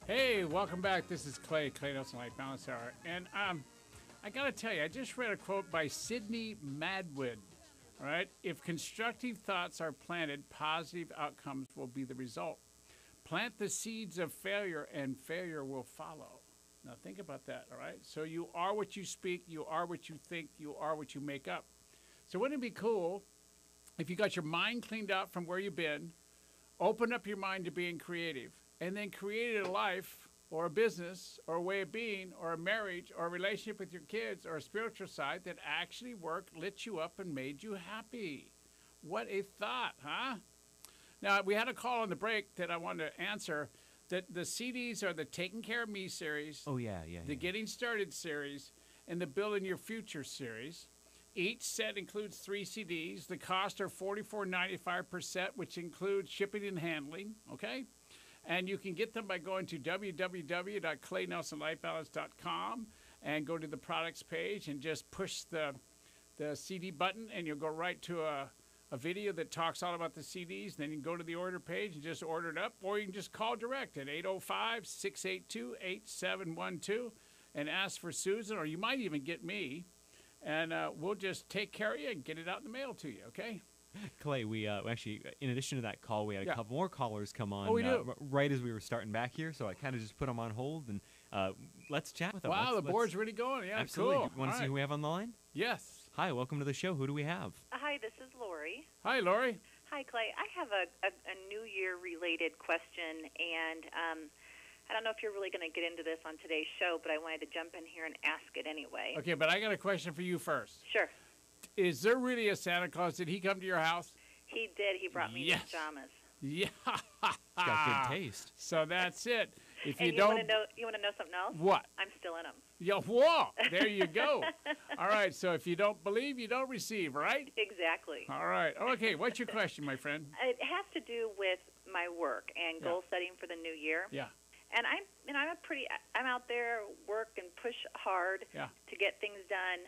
Hey, welcome back. This is Clay Nelson Life Balance Hour. And I got to tell you, I just read a quote by Sidney Madwood. All right. If constructive thoughts are planted, positive outcomes will be the result. Plant the seeds of failure and failure will follow. Now think about that. All right. So you are what you speak. You are what you think. You are what you make up. So wouldn't it be cool if you got your mind cleaned out from where you've been, opened up your mind to being creative, and then created a life or a business or a way of being or a marriage or a relationship with your kids or a spiritual side that actually worked, lit you up, and made you happy? What a thought, huh? Now, we had a call on the break that I wanted to answer. That the CDs are the Taking Care of Me series. Oh, yeah. The Getting Started series and the Building Your Future series. Each set includes 3 CDs. The costs are $44.95 per set, which includes shipping and handling, okay? And you can get them by going to www.claynelsonlifebalance.com and go to the products page and just push the CD button, and you'll go right to a video that talks all about the CDs. Then you can go to the order page and just order it up, or you can just call direct at 805-682-8712 and ask for Susan, or you might even get me, and we'll just take care of you and get it out in the mail to you, okay? Clay, we actually, in addition to that call, we had a couple more callers come on right as we were starting back here, so I kind of just put them on hold, and let's chat with them. Wow, the board's really going. Yeah, absolutely. Cool. Do you want to see who we have on the line? Yes. Hi, welcome to the show. Who do we have? Hi, this is Lori. Hi, Lori. Hi, Clay. I have a New Year-related question, and I don't know if you're really going to get into this on today's show, but I wanted to jump in here and ask it anyway. Okay, but I got a question for you first. Sure. Is there really a Santa Claus? Did he come to your house? He did. He brought me Yes. pajamas. Yeah. He's got good taste. So that's it. If And you don't, want to know something else? what? I'm still in them. Yeah, whoa, there you go. All right, so if you don't believe, you don't receive, right? Exactly. All right. Okay, what's your question, my friend? It has to do with my work and goal setting for the new year. Yeah. And I'm out there, work and push hard to get things done.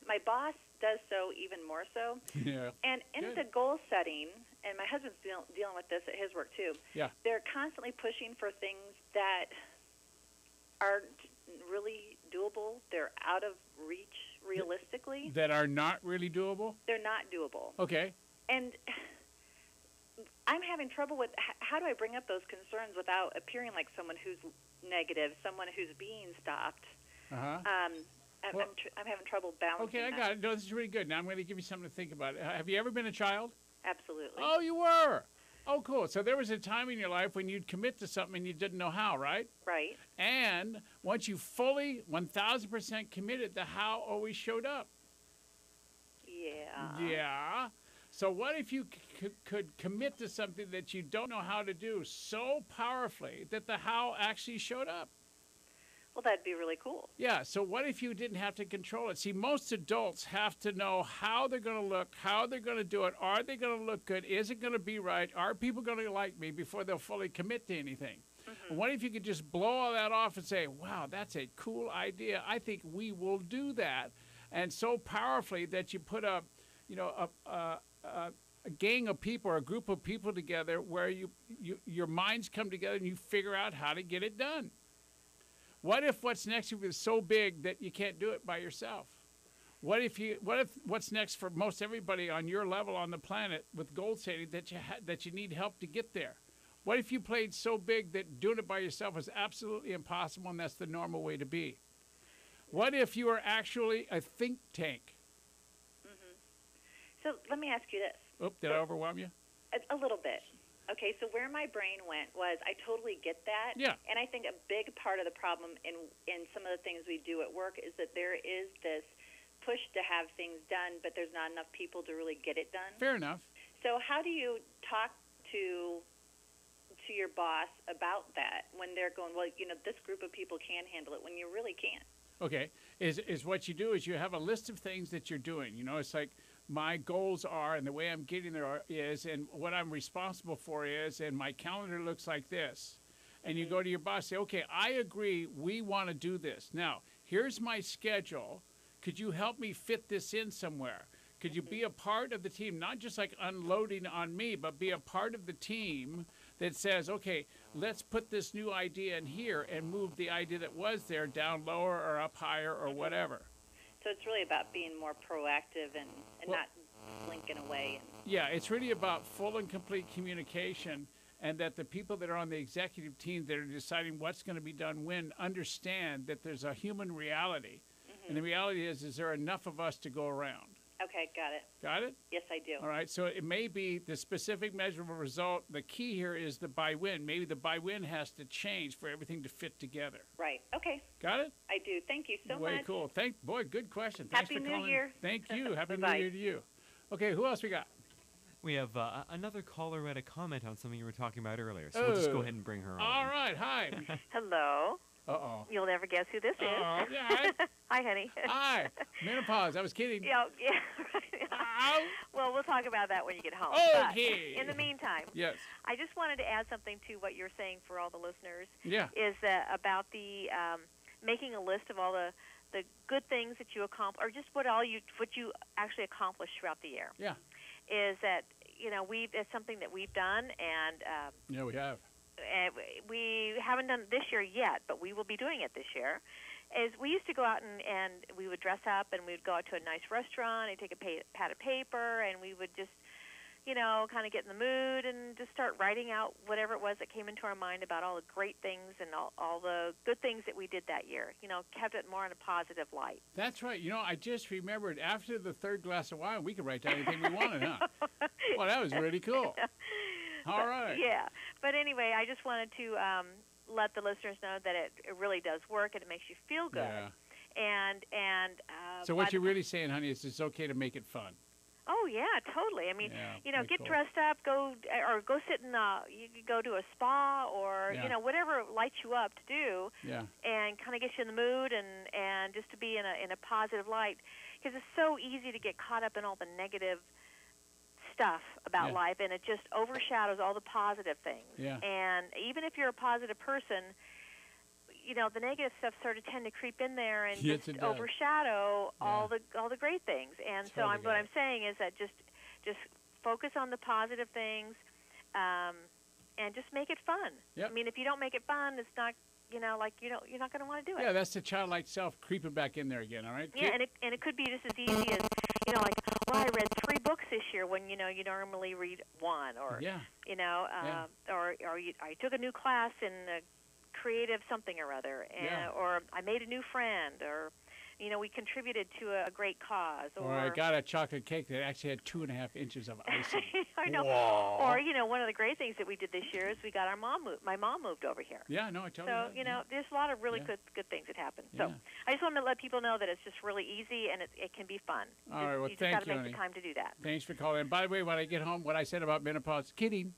My boss does so even more so. Yeah. And in the goal setting, and my husband's dealing with this at his work too. Yeah. They're constantly pushing for things that aren't really doable. They're out of reach realistically. That are not really doable? They're not doable. Okay. And I'm having trouble with how do I bring up those concerns without appearing like someone who's negative, someone who's being stopped. Uh-huh. I'm having trouble balancing. Okay, I got it. No, this is really good. Now I'm going to give you something to think about. Have you ever been a child? Absolutely. Oh, you were? Oh, cool. So there was a time in your life when you'd commit to something and you didn't know how, right? Right. And once you fully 1,000% committed, the how always showed up. Yeah. Yeah. So what if you could commit to something that you don't know how to do so powerfully that the how actually showed up? Well, that'd be really cool. Yeah, so what if you didn't have to control it? See, most adults have to know how they're going to look, how they're going to do it. Are they going to look good? Is it going to be right? Are people going to like me before they'll fully commit to anything? Mm-hmm. What if you could just blow all that off and say, wow, that's a cool idea. I think we will do that. And so powerfully that you put a gang of people or a group of people together where your minds come together and you figure out how to get it done. What if what's next is so big that you can't do it by yourself? What if what's next for most everybody on your level on the planet with goal setting that you need help to get there? What if you played so big that doing it by yourself is absolutely impossible and that's the normal way to be? What if you were actually a think tank? Mm-hmm. So let me ask you this. Oh, did I overwhelm you? A little bit. Okay, so where my brain went was I totally get that. Yeah. And I think a big part of the problem in some of the things we do at work is that there is this push to have things done, but there's not enough people to really get it done. Fair enough. So how do you talk to your boss about that when they're going, well, this group of people can handle it when you really can't? Okay, is what you do is you have a list of things that you're doing. It's like my goals are and the way I'm getting there is and what I'm responsible for is and my calendar looks like this. And you go to your boss and say, okay, I agree, we want to do this. Now, here's my schedule. Could you help me fit this in somewhere? Could you be a part of the team, not just like unloading on me, but be a part of the team that says, okay, let's put this new idea in here and move the idea that was there down lower or up higher or whatever. So it's really about being more proactive and not blinking away. Yeah, it's really about full and complete communication, and that the people that are on the executive team that are deciding what's going to be done when understand that there's a human reality. And the reality is there enough of us to go around? Okay, got it. Got it? Yes, I do. All right, so it may be the specific measurable result. The key here is the by-win. Maybe the by-win has to change for everything to fit together. Right, okay. Got it? I do. Thank you so much. Way cool. Boy, good question. Thanks Happy for New calling. Year. Thank you. Happy New Year to you. Okay, who else we got? We have another caller who had a comment on something you were talking about earlier, so we'll just go ahead and bring her on. All right, hi. Hello. Uh-oh. You'll never guess who this is. Yeah. Hi, honey. Hi. Menopause. I was kidding. Yeah. Ow. Well, we'll talk about that when you get home. Okay. But in the meantime, Yes. I just wanted to add something to what you're saying for all the listeners. Yeah. Is about the making a list of all the good things that you accomplish, or just what you actually accomplished throughout the year. Yeah. Is that it's something that we've done, and Yeah, we have. we haven't done it this year yet, but we will be doing it this year. Is we used to go out and we would dress up and we would go out to a nice restaurant and take a pad of paper, and we would just kind of get in the mood and just start writing out whatever it was that came into our mind about all the great things and all the good things that we did that year. Kept it more in a positive light. That's right. I just remembered after the third glass of wine, we could write down anything we wanted, huh? Well, that was really cool. All right. Yeah. But anyway, I just wanted to let the listeners know that it really does work and it makes you feel good. Yeah. And so what you're really saying, honey, is it's okay to make it fun. Oh yeah, totally. I mean, get cool. dressed up, go sit in you could go to a spa or whatever lights you up to do. Yeah. And kind of get you in the mood and just to be in a positive light, because it's so easy to get caught up in all the negative stuff about life, and it just overshadows all the positive things. Yeah. And even if you're a positive person, the negative stuff sort of tend to creep in there and just overshadow all the great things. And totally what I'm saying is that just focus on the positive things, and just make it fun. Yep. I mean, if you don't make it fun, it's not you're not going to want to do it. Yeah, that's the childlike self creeping back in there again. All right. Yeah, and it could be just as easy as I read 3 books this year when you normally read 1, or I took a new class in creative something or other, or I made a new friend, or we contributed to a great cause, or I got a chocolate cake that actually had 2.5 inches of icing. I know. Whoa. Or one of the great things that we did this year is we got my mom moved over here. Yeah, no, I totally. So there's a lot of really good things that happen. So I just want to let people know that it's just really easy and it can be fun. All right, well, you just thank got to you, make honey. the time to do that. Thanks for calling. And by the way, when I get home, what I said about menopause, kidding.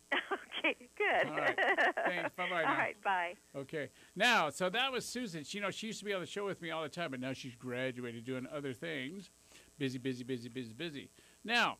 Okay, good. All right. Thanks. Bye-bye now. All right, bye. Okay. Now, so that was Susan. She used to be on the show with me all the time, but now she's graduated doing other things. Busy. Now,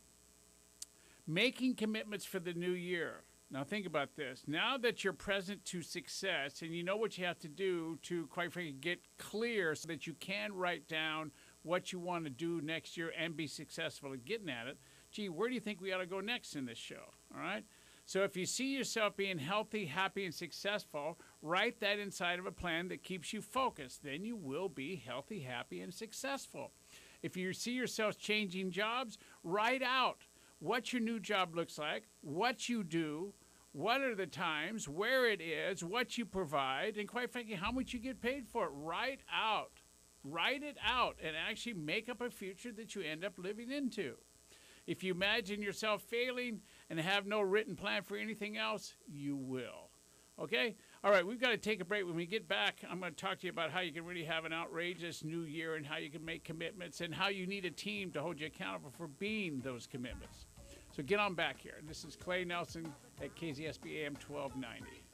making commitments for the new year. Now, think about this. Now that you're present to success and you know what you have to do to, quite frankly, get clear so that you can write down what you want to do next year and be successful at getting at it, gee, where do you think we ought to go next in this show? All right? So if you see yourself being healthy, happy, and successful, write that inside of a plan that keeps you focused. Then you will be healthy, happy, and successful. If you see yourself changing jobs, write out what your new job looks like, what you do, what are the times, where it is, what you provide, and quite frankly, how much you get paid for it. Write it out, and actually make up a future that you end up living into. If you imagine yourself failing and have no written plan for anything else, you will. Okay? All right, we've got to take a break. When we get back, I'm going to talk to you about how you can really have an outrageous new year and how you can make commitments and how you need a team to hold you accountable for being those commitments. So get on back here. This is Clay Nelson at KZSB AM 1290.